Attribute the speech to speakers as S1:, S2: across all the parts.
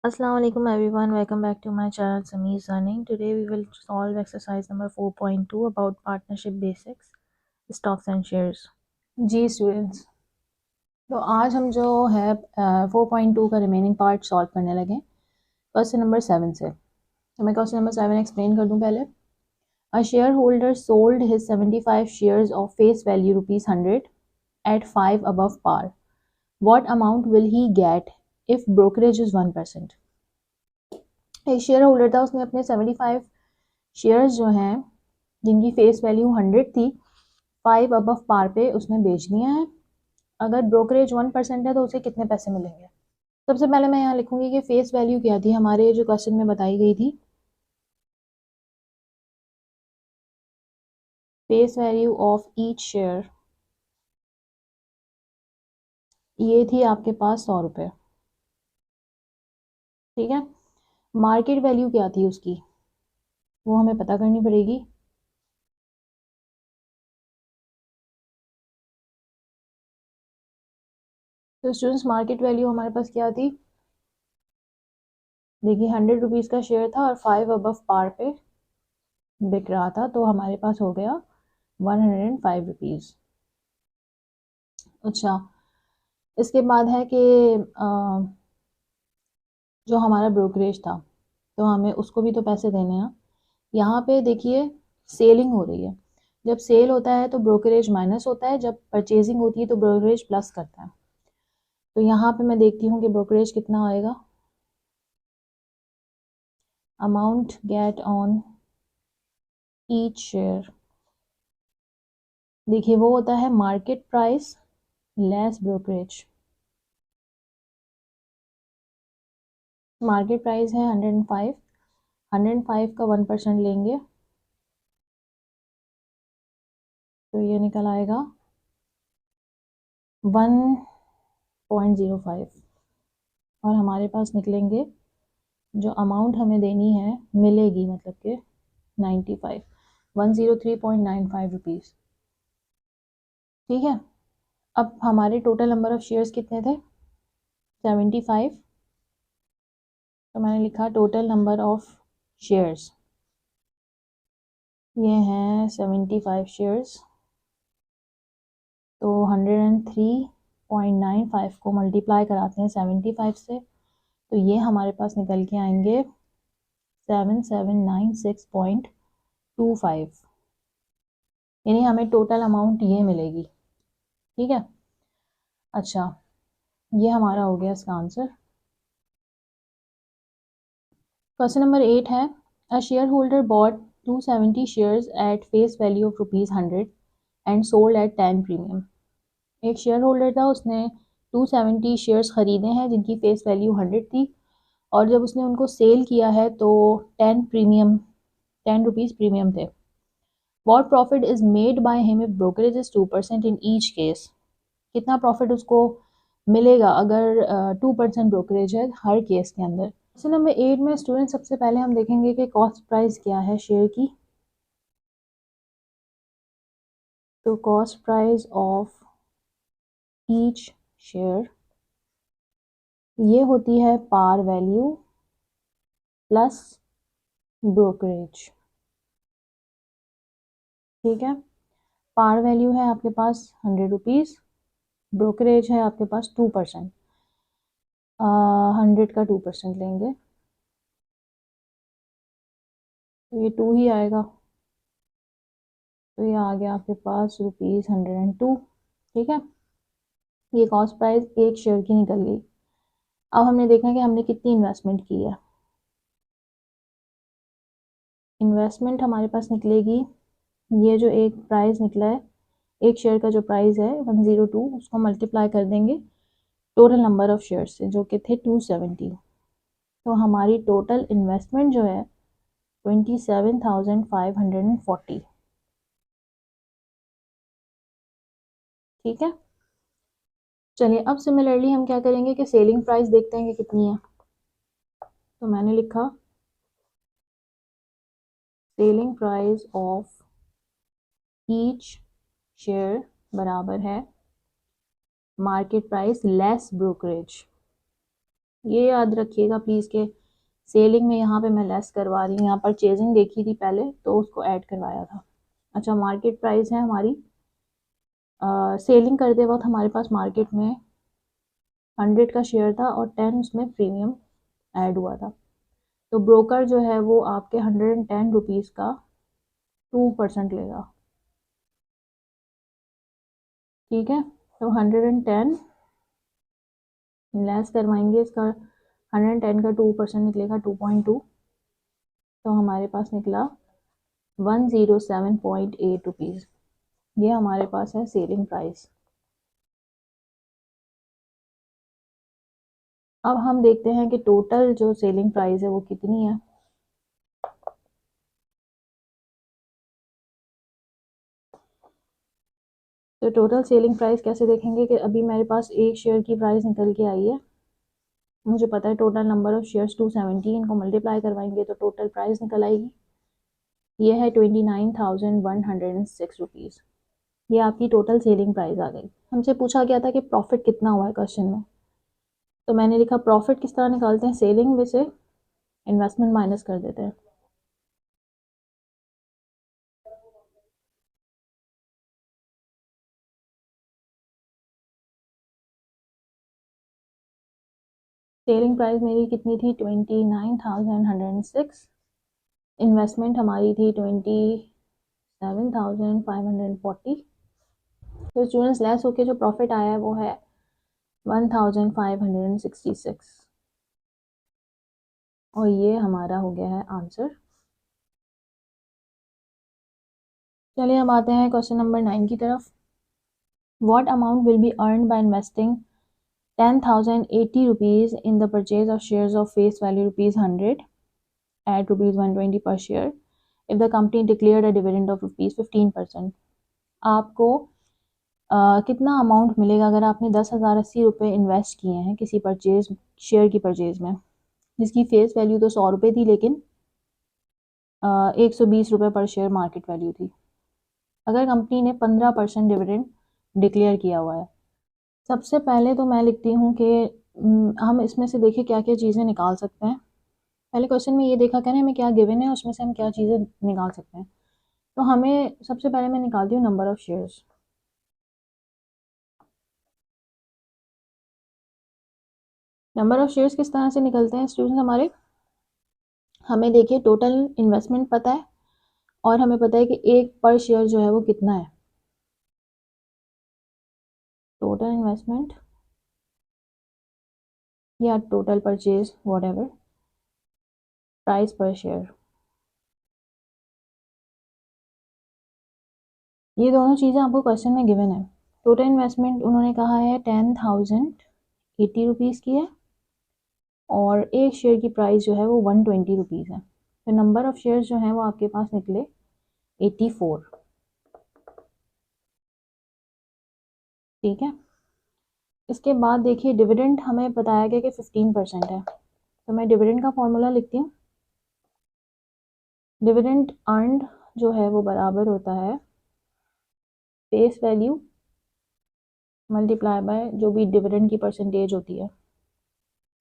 S1: Assalamu alaikum everyone, welcome back to my channel Sameez Learning. Today we will solve exercise number 4.2 about partnership basics, stocks and shares. जी students, तो आज हम जो है 4.2 का remaining part solve करने लगे क्वेश्चन नंबर 7 से। तो मैं क्वेश्चन नंबर 7 एक्सप्लेन कर दूं पहले। A share holder sold his 75 shares of face value ₹100 at 5 above par. What amount will he get if brokerage is 1%? एक शेयर होल्डर था, उसने अपने 75 शेयर्स जो हैं जिनकी फेस वैल्यू 100 थी 5 अबव पार पे उसने बेच दिया है। अगर ब्रोकरेज 1% है तो उसे कितने पैसे मिलेंगे? सबसे पहले मैं यहाँ लिखूंगी कि फेस वैल्यू क्या थी हमारे जो क्वेश्चन में बताई गई थी। Face value of each share ये थी आपके पास 100 रुपये, ठीक है। मार्केट वैल्यू क्या थी उसकी वो हमें पता करनी पड़ेगी। तो स्टूडेंट्स मार्केट वैल्यू हमारे पास क्या थी, देखिए 100 रुपीज़ का शेयर था और 5 अबव पार पे बिक रहा था, तो हमारे पास हो गया 105 रुपीज़। अच्छा, इसके बाद है कि जो हमारा ब्रोकरेज था तो हमें उसको भी तो पैसे देने हैं। यहाँ पे देखिए सेलिंग हो रही है, जब सेल होता है तो ब्रोकरेज माइनस होता है, जब परचेजिंग होती है तो ब्रोकरेज प्लस करता है। तो यहाँ पे मैं देखती हूँ कि ब्रोकरेज कितना आएगा। Amount get on each share, देखिए वो होता है market price less brokerage. Market price है 105, 105 का 1% लेंगे तो ये निकल आएगा 1.05 और हमारे पास निकलेंगे जो अमाउंट हमें देनी है मिलेगी, मतलब कि 95 103.95 रुपीज़, ठीक है। अब हमारे टोटल नंबर ऑफ शेयर्स कितने थे 75, तो मैंने लिखा टोटल नंबर ऑफ शेयर्स ये हैं 75 शेयर्स, तो 103.95 को मल्टीप्लाई कराते हैं 75 से तो ये हमारे पास निकल के आएंगे 7796.25, यानी हमें टोटल अमाउंट ये मिलेगी, ठीक है। अच्छा, ये हमारा हो गया इसका आंसर। क्वेश्चन नंबर 8 है a shareholder bought 270 shares at face value of ₹100 and sold at 10 premium. एक शेयर होल्डर था, उसने 270 शेयर्स खरीदे हैं जिनकी फेस वैल्यू 100 थी और जब उसने उनको सेल किया है तो 10 प्रीमियम 10 रुपीज़ प्रीमियम थे। What profit is made by him if brokerage is 2% in each case, कितना प्रॉफिट उसको मिलेगा अगर 2% ब्रोकरेज है हर केस के अंदर। क्वेश्चन नंबर 8 में स्टूडेंट सबसे पहले हम देखेंगे कि कॉस्ट प्राइस क्या है शेयर की। तो cost price of each share ये होती है पार वैल्यू प्लस ब्रोकरेज, ठीक है। पार वैल्यू है आपके पास 100 रुपीज़, ब्रोकरेज है आपके पास 2%, 100 का 2% लेंगे तो ये 2 ही आएगा, तो ये आ गया आपके पास ₹102, ठीक है। ये कॉस्ट प्राइस एक शेयर की निकल गई। अब हमने देखना है कि हमने कितनी इन्वेस्टमेंट की है। इन्वेस्टमेंट हमारे पास निकलेगी, ये जो एक प्राइस निकला है एक शेयर का जो प्राइस है 102 उसको मल्टीप्लाई कर देंगे टोटल नंबर ऑफ शेयर्स से जो कि थे 270, तो हमारी टोटल इन्वेस्टमेंट जो है 27,540, ठीक है। चलिए अब सिमिलरली हम क्या करेंगे कि सेलिंग प्राइस देखते हैं कि कितनी है। तो मैंने लिखा selling price of each share बराबर है मार्केट प्राइस लेस ब्रोकरेज, ये याद रखिएगा प्लीज़ के सेलिंग में यहाँ पे मैं लेस करवा रही हूँ, यहाँ परचेजिंग देखी थी पहले तो उसको ऐड करवाया था। अच्छा, मार्केट प्राइस है हमारी, सेलिंग करते वक्त हमारे पास मार्केट में 100 का शेयर था और 10 उसमें प्रीमियम ऐड हुआ था। तो ब्रोकर जो है वो आपके 110 रुपीज़ का 2% लेगा। ठीक है, तो 110 लेस करवाएंगे, इसका 110 का 2% निकलेगा 2.2, तो हमारे पास निकला 107.8 रुपीज़। ये हमारे पास है सेलिंग प्राइस। अब हम देखते हैं कि टोटल जो सेलिंग प्राइस है वो कितनी है। तो टोटल सेलिंग प्राइस कैसे देखेंगे कि अभी मेरे पास एक शेयर की प्राइस निकल के आई है, मुझे पता है टोटल नंबर ऑफ शेयर्स 270, इनको मल्टीप्लाई करवाएंगे तो टोटल प्राइस निकल आएगी। ये है 29,106 रुपीज़। ये आपकी टोटल सेलिंग प्राइस आ गई। हमसे पूछा गया था कि प्रॉफिट कितना हुआ है क्वेश्चन में, तो मैंने लिखा प्रॉफिट किस तरह निकालते हैं, सेलिंग में से इन्वेस्टमेंट माइनस कर देते हैं। सेलिंग प्राइस मेरी कितनी थी, 29,106। इन्वेस्टमेंट हमारी थी 27,540। तो स्टूडेंट्स लेस होके जो प्रॉफिट आया है वो है 1,566, और ये हमारा हो गया है आंसर। चलिए अब आते हैं क्वेश्चन नंबर 9 की तरफ। What amount will be earned by investing 10,080 rupees in the purchase of shares of face value rupees 100 at rupees 120 per share if the company declared a dividend of rupees 15%? आपको कितना amount मिलेगा अगर आपने 10,080 रुपये invest किए हैं किसी purchase share की परचेज में, जिसकी फेस वैल्यू तो 100 रुपये थी लेकिन 120 रुपये पर शेयर मार्केट वैल्यू थी। अगर कंपनी ने 15% डिविडेंड डिक्लेयर किया हुआ है। सबसे पहले तो मैं लिखती हूँ कि हम इसमें से देखिए क्या क्या चीज़ें निकाल सकते हैं। पहले क्वेश्चन में ये देखा करें हमें क्या गिवन है, उसमें से हम क्या चीज़ें निकाल सकते हैं। तो हमें सबसे पहले मैं निकालती हूँ number of shares. Number of shares किस तरह से निकलते हैं स्टूडेंट्स हमारे, हमें देखिए टोटल इन्वेस्टमेंट पता है और हमें पता है कि एक पर शेयर जो है वो कितना है। टोटल इन्वेस्टमेंट या टोटल परचेज व्हाटएवर, प्राइस पर शेयर, ये दोनों चीज़ें आपको क्वेश्चन में गिवन है। टोटल इन्वेस्टमेंट उन्होंने कहा है 10,080 रुपीज़ की है और एक शेयर की प्राइस जो है वो 120 रुपीज़ है। तो नंबर ऑफ़ शेयर्स जो हैं वो आपके पास निकले 84। ठीक है, इसके बाद देखिए डिविडेंड हमें बताया गया कि 15% है, तो मैं डिविडेंड का फॉर्मूला लिखती हूँ। डिविडेंड अर्नड जो है वो बराबर होता है फेस वैल्यू मल्टीप्लाई बाय जो भी डिविडेंड की परसेंटेज होती है।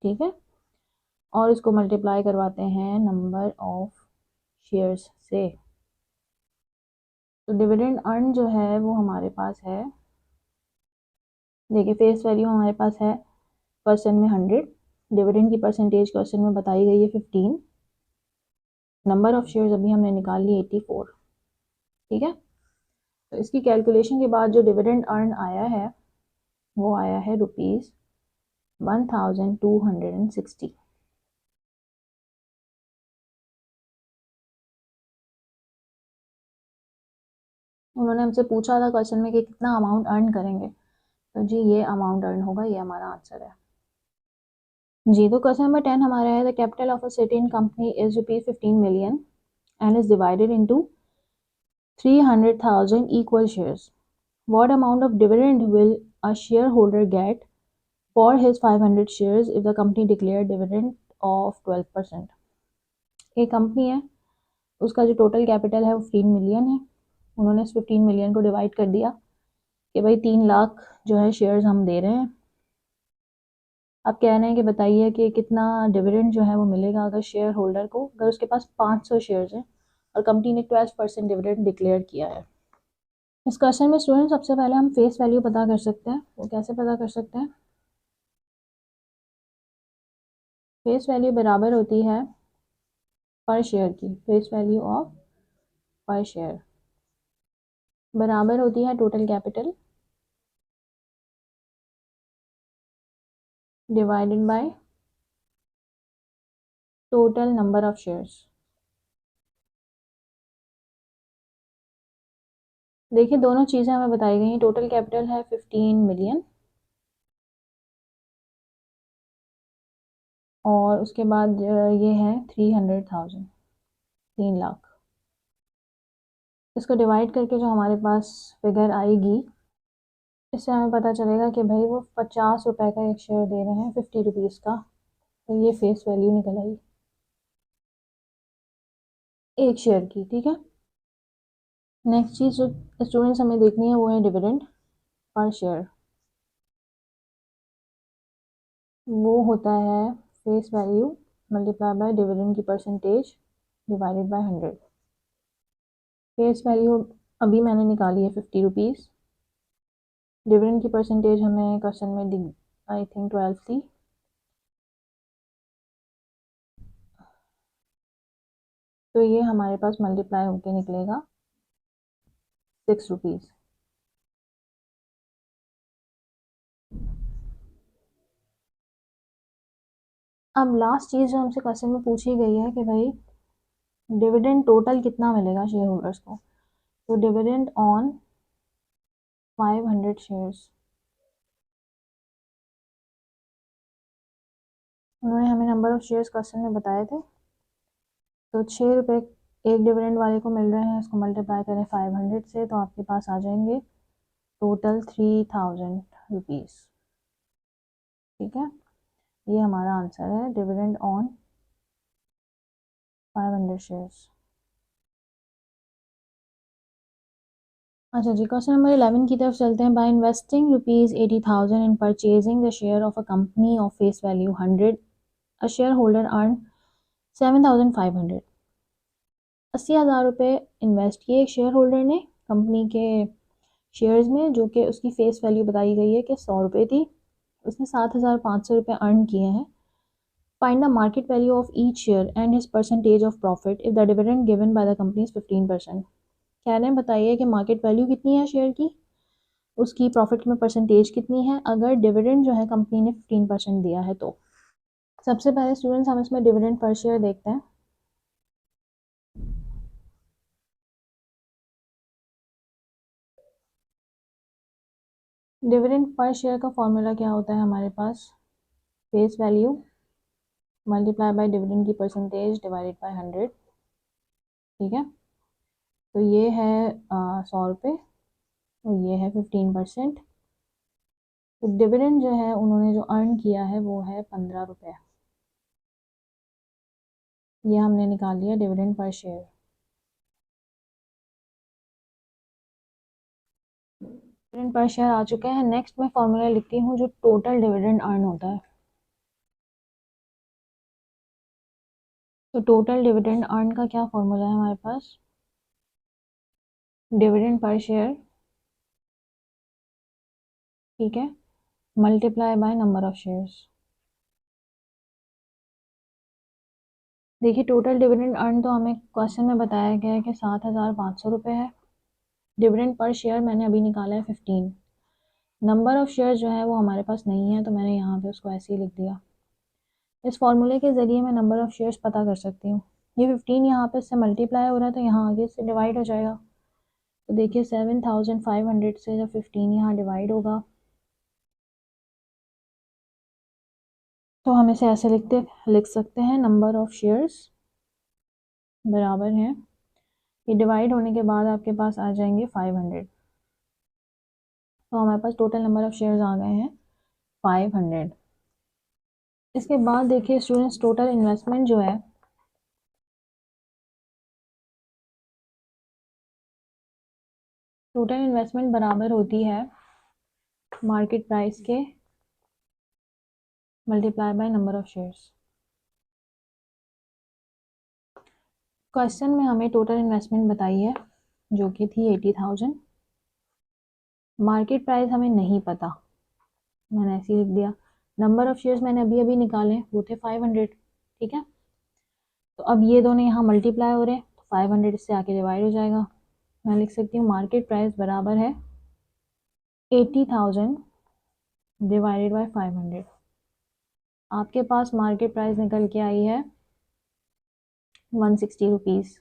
S1: ठीक है, और इसको मल्टीप्लाई करवाते हैं नंबर ऑफ शेयर्स से। तो डिविडेंड अर्न जो है वो हमारे पास है, देखिए फेस वैल्यू हमारे पास है क्वेश्चन में 100, डिविडेंड की परसेंटेज क्वेश्चन में बताई गई है 15, नंबर ऑफ शेयर्स अभी हमने निकाल ली 84। ठीक है, तो इसकी कैलकुलेशन के बाद जो डिविडेंड अर्न आया है वो आया है ₹1260। उन्होंने हमसे पूछा था क्वेश्चन में कि कितना अमाउंट अर्न करेंगे, तो जी ये अमाउंट अर्न होगा, ये हमारा आंसर है। जी, तो क्वेश्चन नंबर 10 हमारा है the capital of a certain company is ₹15 million and is divided into 300,000 equal shares. What amount of dividend will a shareholder get for his 500 shares if the company declared dividend of 12%? एक company है, उसका जो total capital है वो 15 million है। उन्होंने इस 15 million को डिवाइड कर दिया कि भाई 3 लाख जो है शेयर्स हम दे रहे हैं अब कह रहे हैं कि बताइए कि कितना डिविडेंड जो है वो मिलेगा अगर शेयर होल्डर को, अगर उसके पास 500 शेयर्स हैं और कंपनी ने 12% डिविडेंड डिक्लेयर किया है। इस क्वेश्चन में स्टूडेंट सबसे पहले हम फेस वैल्यू पता कर सकते हैं। वो कैसे पता कर सकते हैं? फेस वैल्यू बराबर होती है पर शेयर की, फेस वैल्यू ऑफ पर शेयर बराबर होती है total capital divided by total number of shares. देखिए दोनों चीज़ें हमें बताई गई हैं। टोटल कैपिटल है 15 मिलियन और उसके बाद ये है 300,000, 3 लाख। इसको डिवाइड करके जो हमारे पास फिगर आएगी, इससे हमें पता चलेगा कि भाई वो 50 रुपए का एक शेयर दे रहे हैं, 50 रुपीज़ का। तो ये फेस वैल्यू निकल आई एक शेयर की। ठीक है, नेक्स्ट चीज़ जो स्टूडेंट्स हमें देखनी है वो है डिविडेंड पर शेयर। वो होता है face value multiply by dividend की percentage divided by 100। Face value अभी मैंने निकाली है 50 रुपीज़। डिविडेंड की परसेंटेज हमें क्वेश्चन में दी आई थिंक 12 थी। तो ये हमारे पास मल्टीप्लाई होके निकलेगा 6 रुपीज़। अब लास्ट चीज़ जो हमसे क्वेश्चन में पूछी गई है कि भाई डिविडेंड टोटल कितना मिलेगा शेयर होल्डर्स को। तो डिविडेंड ऑन 500 शेयर्स, उन्होंने हमें नंबर ऑफ शेयर्स क्वेश्चन में बताए थे। तो 6 रुपये एक डिविडेंड वाले को मिल रहे हैं, इसको मल्टीप्लाई करें 500 से तो आपके पास आ जाएंगे टोटल 3000 रुपीज़। ठीक है, ये हमारा आंसर है डिविडेंड ऑन 500 शेयर्स। अच्छा जी, क्वेश्चन नंबर 11 की तरफ चलते हैं। By investing ₹80,000 in purchasing the share of a company of face value 100, a share holder earn 7,500। 80,000 रुपये इन्वेस्ट किए एक शेयर होल्डर ने कंपनी के शेयर्स में, जो कि उसकी फेस वैल्यू बताई गई है कि 100 रुपये थी। उसने 7,500 रुपये अर्न किए हैं। Find the market value of each share and his percentage of profit if the dividend given by the company is 15%। कह रहे हैं बताइए कि मार्केट वैल्यू कितनी है शेयर की, उसकी प्रॉफिट में परसेंटेज कितनी है अगर डिविडेंड जो है कंपनी ने 15% दिया है। तो सबसे पहले स्टूडेंट्स हम इसमें डिविडेंड पर शेयर देखते हैं। डिविडेंड पर शेयर का फॉर्मूला क्या होता है हमारे पास? Face value multiply by dividend की परसेंटेज डिवाइडेड बाय 100। ठीक है, तो ये है 100 रुपये और ये है 15%। तो डिविडेंड जो है उन्होंने जो अर्न किया है वो है 15 रुपये। ये हमने निकाल लिया dividend per share. Dividend per share आ चुके हैं। नेक्स्ट मैं फॉर्मूला लिखती हूँ जो टोटल डिविडेंड अर्न होता है। तो टोटल डिविडेंड अर्न का क्या फॉर्मूला है हमारे पास? डिविडेंड पर शेयर, ठीक है, multiply by number of shares. देखिए टोटल डिविडेंड अर्न तो हमें क्वेश्चन में बताया गया है कि 7,500 रुपये है। डिविडेंड पर शेयर मैंने अभी निकाला है 15। नंबर ऑफ शेयर जो है वो हमारे पास नहीं है तो मैंने यहाँ पे उसको ऐसे ही लिख दिया। इस फॉर्मूले के ज़रिए मैं नंबर ऑफ शेयर्स पता कर सकती हूँ। ये 15 यहाँ पे इससे मल्टीप्लाई हो रहा है तो यहाँ आगे से डिवाइड हो जाएगा। तो देखिए 7,500 से जब 15 यहाँ डिवाइड होगा तो हम इसे ऐसे लिख सकते हैं नंबर ऑफ शेयर्स बराबर है, ये डिवाइड होने के बाद आपके पास आ जाएंगे 500। तो हमारे पास टोटल नंबर ऑफ शेयर्स आ गए हैं 500। इसके बाद देखिए स्टूडेंट्स टोटल इन्वेस्टमेंट जो है टोटल इन्वेस्टमेंट बराबर होती है मार्केट प्राइस के multiply by number of shares. Question में हमें टोटल इन्वेस्टमेंट बताई है जो कि थी 80,000। मार्केट प्राइस हमें नहीं पता, मैंने ऐसे ही लिख दिया। नंबर ऑफ शेयर्स मैंने अभी अभी निकाले, वो थे 500। ठीक है, तो अब ये दोनों यहाँ मल्टीप्लाई हो रहे हैं, तो 500 इससे आके डिवाइड हो जाएगा। मैं लिख सकती हूँ मार्केट प्राइस बराबर है 80,000 डिवाइडेड बाय 500। आपके पास मार्केट प्राइस निकल के आई है 160 रुपीज़।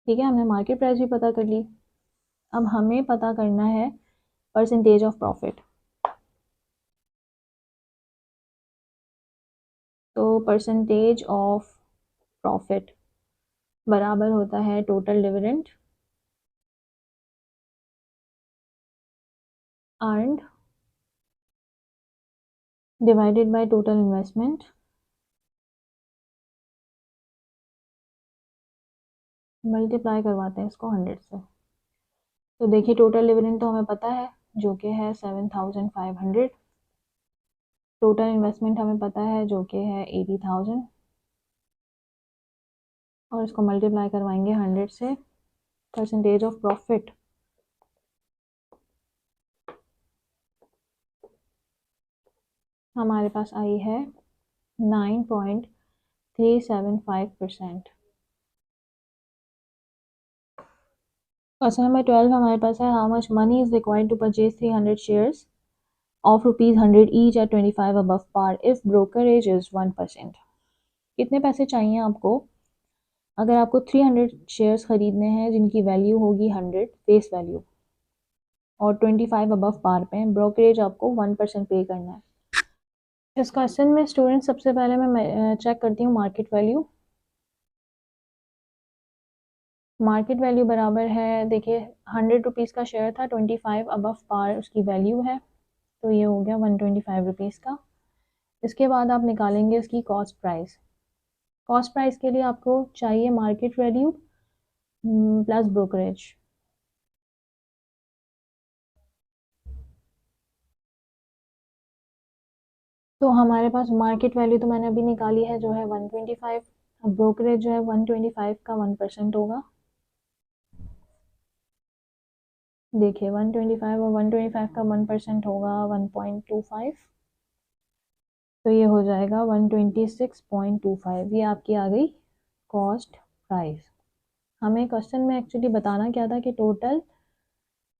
S1: ठीक है, हमने मार्केट प्राइस भी पता कर ली। अब हमें पता करना है परसेंटेज ऑफ प्रॉफिट। तो परसेंटेज ऑफ प्रॉफिट बराबर होता है total dividend earned divided by total investment multiply करवाते हैं इसको 100 से। तो देखिए टोटल डिविडेंड तो हमें पता है जो कि है 7,500। टोटल इन्वेस्टमेंट हमें पता है जो कि है 80,000 और इसको मल्टीप्लाई करवाएंगे 100 से। परसेंटेज ऑफ प्रॉफिट हमारे पास आई है 9.375%। क्वेश्चन नंबर 12 हमारे पास है how much money is required to purchase 300 shares of ₹100 each at 25 above par if brokerage is 1%। कितने पैसे चाहिए आपको अगर आपको 300 शेयर्स खरीदने हैं जिनकी वैल्यू होगी 100 फेस वैल्यू और 25 अबव पार पे ब्रोकरेज आपको 1% पे करना है। इस क्वेश्चन में स्टूडेंट सबसे पहले मैं चेक करती हूँ मार्केट वैल्यू। मार्केट वैल्यू बराबर है, देखिए 100 रुपीज़ का शेयर था, 25 अबव पार उसकी वैल्यू है, तो ये हो गया 125 रुपीज़ का। इसके बाद आप निकालेंगे इसकी कॉस्ट प्राइस। कॉस्ट प्राइस के लिए आपको चाहिए मार्केट वैल्यू प्लस ब्रोकरेज। तो हमारे पास मार्केट वैल्यू तो मैंने अभी निकाली है जो है 125। अब ब्रोकरेज जो है 125 का 1% होगा। देखिए 125 और 125 का 1% होगा 1.25, तो ये हो जाएगा 126.25। ये आपकी आ गई कॉस्ट प्राइस। हमें क्वेश्चन में एक्चुअली बताना क्या था कि टोटल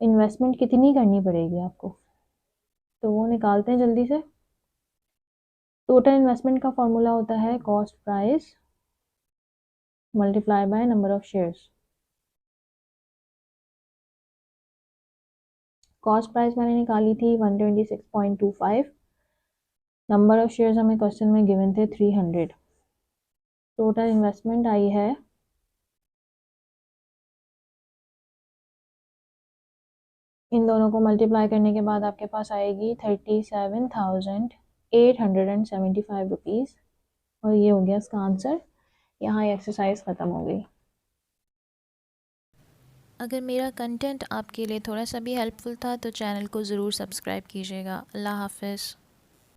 S1: इन्वेस्टमेंट कितनी करनी पड़ेगी आपको, तो वो निकालते हैं जल्दी से। टोटल इन्वेस्टमेंट का फॉर्मूला होता है cost price multiply by number of shares. Cost price मैंने निकाली थी 126.25। नंबर ऑफ शेयर्स हमें क्वेश्चन में गिवन थे 300। टोटल इन्वेस्टमेंट आई है इन दोनों को मल्टीप्लाई करने के बाद आपके पास आएगी 37,875 रुपीज़ और ये हो गया इसका आंसर। यहाँ एक्सरसाइज ख़त्म हो गई।
S2: अगर मेरा कंटेंट आपके लिए थोड़ा सा भी हेल्पफुल था तो चैनल को ज़रूर सब्सक्राइब कीजिएगा। अल्लाह हाफ़िज़।